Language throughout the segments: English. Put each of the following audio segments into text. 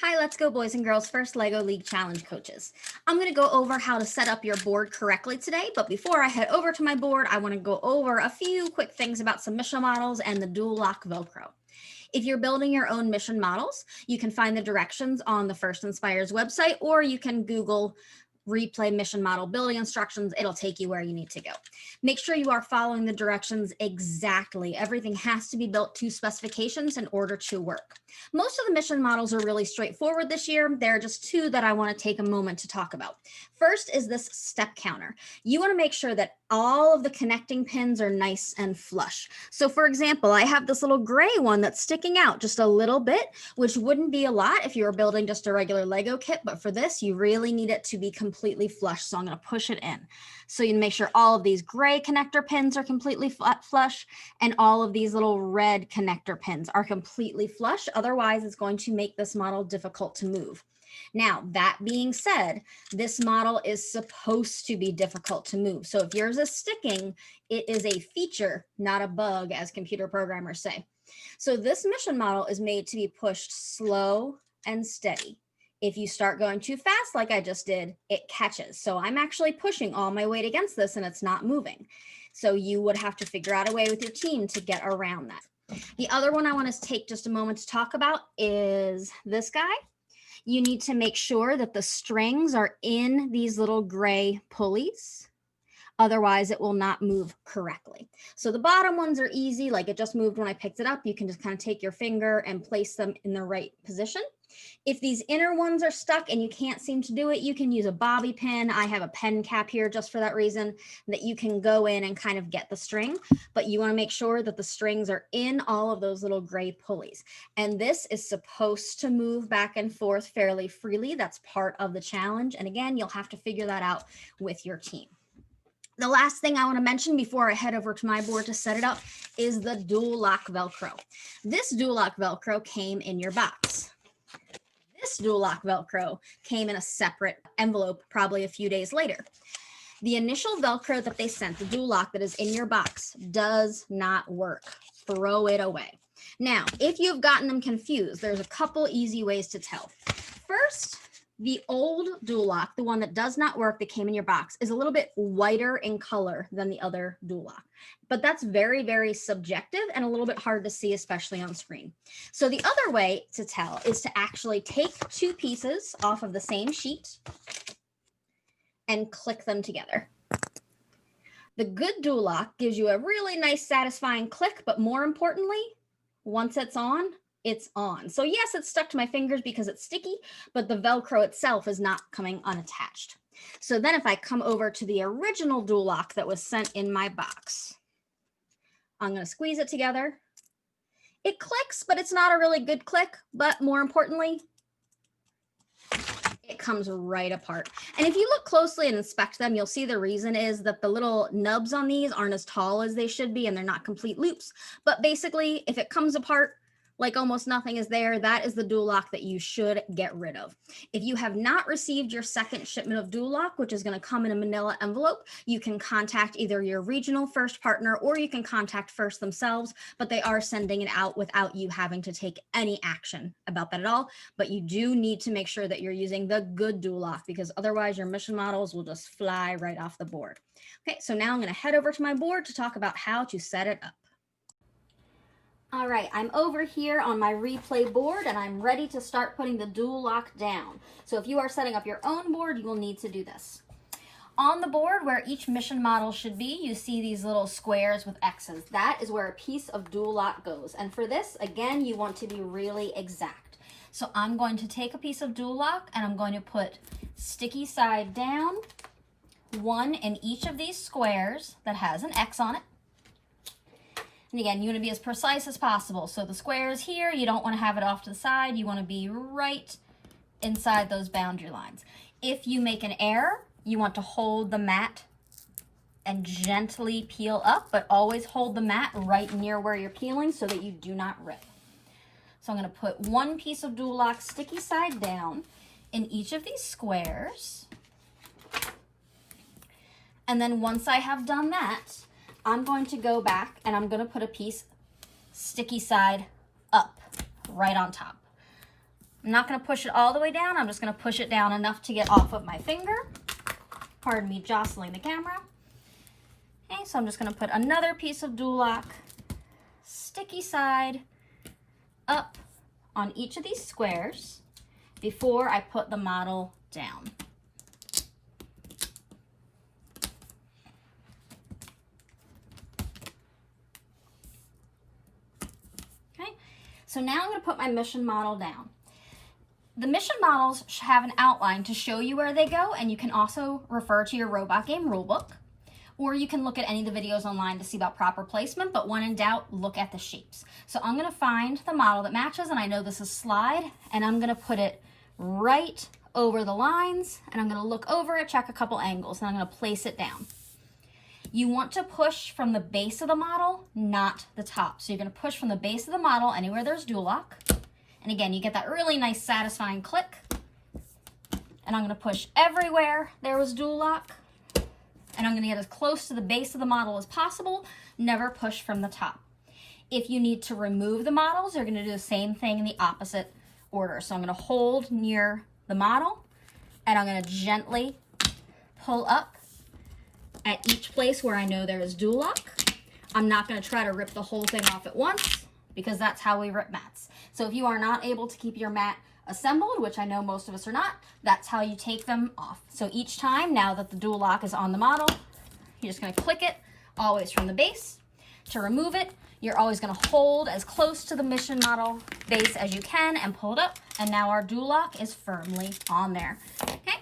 Hi, let's go boys and girls first LEGO League Challenge coaches. I'm going to go over how to set up your board correctly today, but before I head over to my board, I want to go over a few quick things about submission models and the dual lock Velcro. If you're building your own mission models, you can find the directions on the First Inspires website, or you can Google replay mission model building instructions. It'll take you where you need to go. Make sure you are following the directions exactly. Everything has to be built to specifications in order to work. Most of the mission models are really straightforward this year. There are just two that I want to take a moment to talk about. First is this step counter. You want to make sure that all of the connecting pins are nice and flush. So for example, I have this little gray one that's sticking out just a little bit, which wouldn't be a lot if you were building just a regular Lego kit, but for this, you really need it to be completely flush. So I'm going to push it in. So you make sure all of these gray connector pins are completely flush and all of these little red connector pins are completely flush. Otherwise, it's going to make this model difficult to move. Now, that being said, this model is supposed to be difficult to move. So if yours is sticking, it is a feature, not a bug, as computer programmers say. So this mission model is made to be pushed slow and steady. If you start going too fast, like I just did, it catches. So I'm actually pushing all my weight against this and it's not moving. So you would have to figure out a way with your team to get around that. The other one I want to take just a moment to talk about is this guy. You need to make sure that the strings are in these little gray pulleys. Otherwise, it will not move correctly. So the bottom ones are easy, like it just moved when I picked it up. You can just kind of take your finger and place them in the right position. If these inner ones are stuck and you can't seem to do it, you can use a bobby pin. I have a pen cap here just for that reason, that you can go in and kind of get the string, but you want to make sure that the strings are in all of those little gray pulleys. And this is supposed to move back and forth fairly freely. That's part of the challenge. And again, you'll have to figure that out with your team. The last thing I want to mention before I head over to my board to set it up is the dual lock Velcro. This dual lock Velcro came in your box. This dual lock Velcro came in a separate envelope probably a few days later. The initial Velcro that they sent, the dual lock that is in your box, does not work. Throw it away. Now, if you've gotten them confused, there's a couple easy ways to tell. First, the old dual lock, the one that does not work that came in your box, is a little bit whiter in color than the other dual lock. But that's very, very subjective and a little bit hard to see, especially on screen. So the other way to tell is to actually take two pieces off of the same sheet and click them together. The good dual lock gives you a really nice, satisfying click, but more importantly, once it's on, it's on. So yes, it's stuck to my fingers because it's sticky, but the Velcro itself is not coming unattached. So then if I come over to the original dual lock that was sent in my box, I'm going to squeeze it together. It clicks, but it's not a really good click. But more importantly, it comes right apart. And if you look closely and inspect them, you'll see the reason is that the little nubs on these aren't as tall as they should be, and they're not complete loops. But basically, if it comes apart, like almost nothing is there, that is the dual lock that you should get rid of. If you have not received your second shipment of dual lock, which is going to come in a manila envelope, you can contact either your regional First partner or you can contact First themselves, but they are sending it out without you having to take any action about that at all. But you do need to make sure that you're using the good dual lock, because otherwise your mission models will just fly right off the board. Okay, so now I'm going to head over to my board to talk about how to set it up. All right, I'm over here on my replay board and I'm ready to start putting the dual lock down. So if you are setting up your own board, you will need to do this. On the board where each mission model should be, you see these little squares with X's. That is where a piece of dual lock goes. And for this, again, you want to be really exact. So I'm going to take a piece of dual lock and I'm going to put sticky side down, one in each of these squares that has an X on it. And again, you want to be as precise as possible. So the squares here, you don't want to have it off to the side. You want to be right inside those boundary lines. If you make an error, you want to hold the mat and gently peel up, but always hold the mat right near where you're peeling so that you do not rip. So I'm going to put one piece of dual lock sticky side down in each of these squares. And then once I have done that, I'm going to go back and I'm going to put a piece sticky side up right on top. I'm not going to push it all the way down. I'm just going to push it down enough to get off of my finger. Pardon me jostling the camera. Okay, so I'm just going to put another piece of Duloc, sticky side, up on each of these squares before I put the model down. Okay, so now I'm going to put my mission model down. The mission models have an outline to show you where they go, and you can also refer to your robot game rulebook, or you can look at any of the videos online to see about proper placement, but when in doubt, look at the shapes. So I'm going to find the model that matches, and I know this is slide, and I'm going to put it right over the lines, and I'm going to look over it, check a couple angles, and I'm going to place it down. You want to push from the base of the model, not the top. So you're going to push from the base of the model anywhere there's Duloc. And again, you get that really nice satisfying click. And I'm going to push everywhere there was Duloc. And I'm going to get as close to the base of the model as possible. Never push from the top. If you need to remove the models, you're going to do the same thing in the opposite order. So I'm going to hold near the model, and I'm going to gently pull up at each place where I know there is Duloc. I'm not going to try to rip the whole thing off at once, because that's how we rip mats. So if you are not able to keep your mat assembled, which I know most of us are not, that's how you take them off. So each time, now that the Duloc is on the model, you're just going to click it always from the base. To remove it, you're always going to hold as close to the mission model base as you can and pull it up, and now our Duloc is firmly on there. Okay,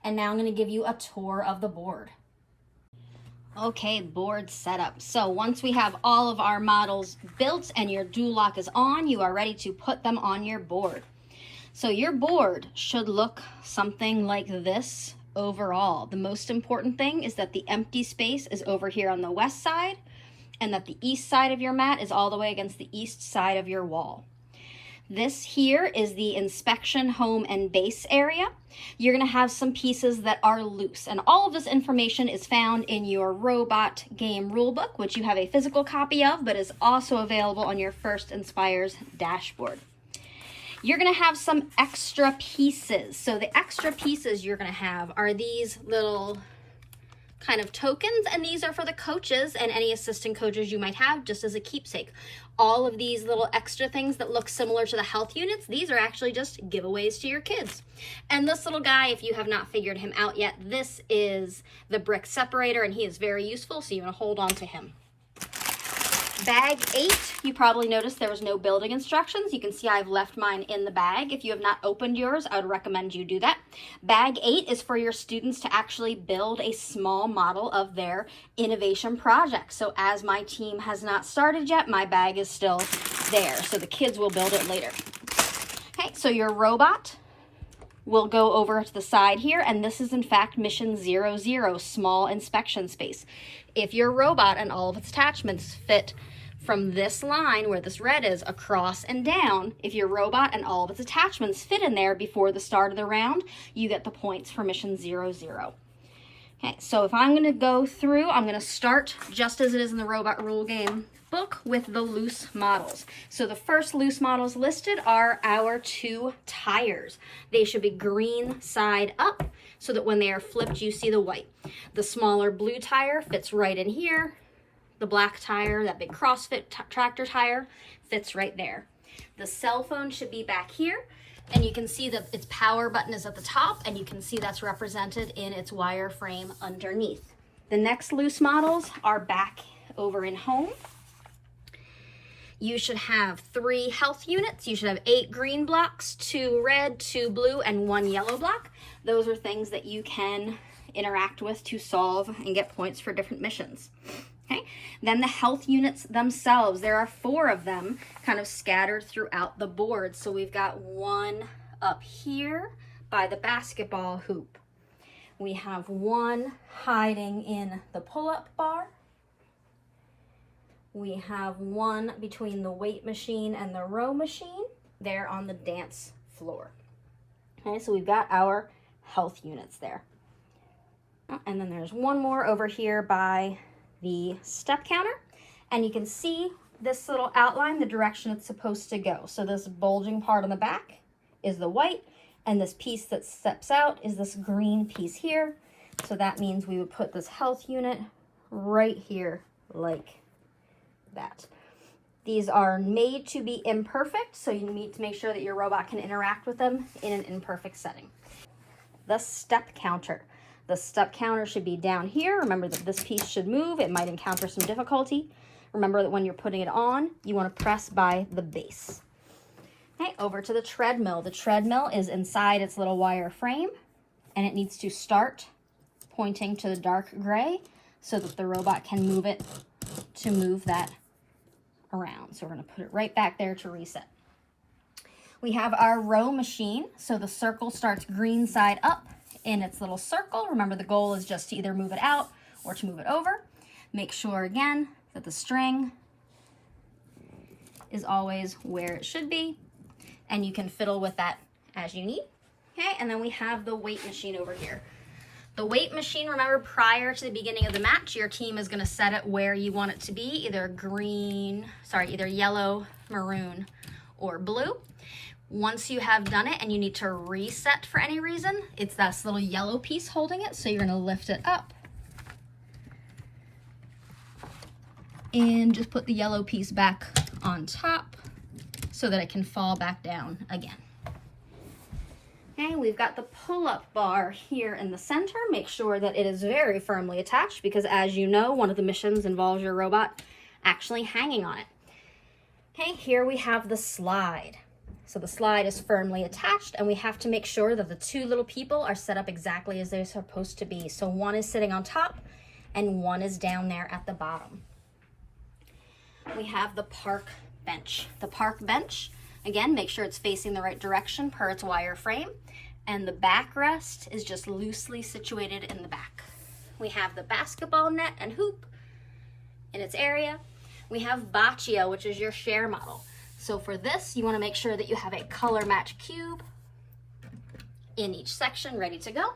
and now I'm going to give you a tour of the board. Okay, board setup. So once we have all of our models built and your Duloc is on, you are ready to put them on your board. So your board should look something like this overall. The most important thing is that the empty space is over here on the west side, and that the east side of your mat is all the way against the east side of your wall. This here is the inspection, home, and base area. You're going to have some pieces that are loose, and all of this information is found in your robot game rulebook, which you have a physical copy of, but is also available on your First Inspires dashboard. You're going to have some extra pieces. So the extra pieces you're going to have are these little kind of tokens, and these are for the coaches and any assistant coaches you might have, just as a keepsake. All of these little extra things that look similar to the health units, these are actually just giveaways to your kids. And this little guy, if you have not figured him out yet, this is the brick separator, and he is very useful, so you want to hold on to him. Bag 8, you probably noticed there was no building instructions. You can see I've left mine in the bag. If you have not opened yours, I would recommend you do that. Bag 8 is for your students to actually build a small model of their innovation project. So as my team has not started yet, my bag is still there. So the kids will build it later. Okay, so your robot will go over to the side here, and this is in fact mission 00, small inspection space. If your robot and all of its attachments fit from this line where this red is across and down, if your robot and all of its attachments fit in there before the start of the round, you get the points for mission 00. Okay, so if I'm going to go through, I'm going to start just as it is in the robot rule game book with the loose models. So the first loose models listed are our 2 tires. They should be green side up so that when they are flipped, you see the white. The smaller blue tire fits right in here. The black tire, that big CrossFit tractor tire, fits right there. The cell phone should be back here, and you can see that its power button is at the top, and you can see that's represented in its wire frame underneath. The next loose models are back over in home. You should have 3 health units. You should have 8 green blocks, 2 red, 2 blue, and 1 yellow block. Those are things that you can interact with to solve and get points for different missions. Okay, then the health units themselves, there are 4 of them kind of scattered throughout the board. So we've got 1 up here by the basketball hoop. We have 1 hiding in the pull-up bar. We have 1 between the weight machine and the row machine there on the dance floor. Okay, so we've got our health units there. And then there's 1 more over here by the step counter, and you can see this little outline, the direction it's supposed to go. So this bulging part on the back is the white, and this piece that steps out is this green piece here. So that means we would put this health unit right here like that. These are made to be imperfect, so you need to make sure that your robot can interact with them in an imperfect setting. The step counter. The step counter should be down here. Remember that this piece should move. It might encounter some difficulty. Remember that when you're putting it on, you want to press by the base. Okay, over to the treadmill. The treadmill is inside its little wire frame, and it needs to start pointing to the dark gray so that the robot can move it to move that around. So we're going to put it right back there to reset. We have our row machine. So the circle starts green side up in its little circle. Remember, the goal is just to either move it out or to move it over. Make sure again that the string is always where it should be, and you can fiddle with that as you need. Okay, and then we have the weight machine over here. The weight machine, remember, prior to the beginning of the match, your team is going to set it where you want it to be, either yellow, maroon, or blue. Once you have done it and you need to reset for any reason, it's this little yellow piece holding it, so you're going to lift it up and just put the yellow piece back on top so that it can fall back down again. Okay, we've got the pull-up bar here in the center. Make sure that it is very firmly attached because, as you know, one of the missions involves your robot actually hanging on it. Okay, here we have the slide. So the slide is firmly attached, and we have to make sure that the two little people are set up exactly as they're supposed to be. So one is sitting on top and one is down there at the bottom. We have the park bench. The park bench, again, make sure it's facing the right direction per its wire frame, and the backrest is just loosely situated in the back. We have the basketball net and hoop in its area. We have Boccia, which is your share model. So for this, you want to make sure that you have a color match cube in each section ready to go.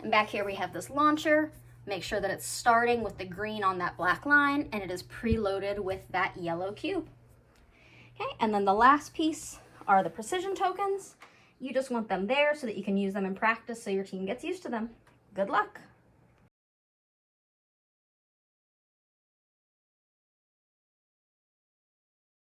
And back here we have this launcher. Make sure that it's starting with the green on that black line and it is preloaded with that yellow cube. Okay, and then the last piece are the precision tokens. You just want them there so that you can use them in practice so your team gets used to them. Good luck.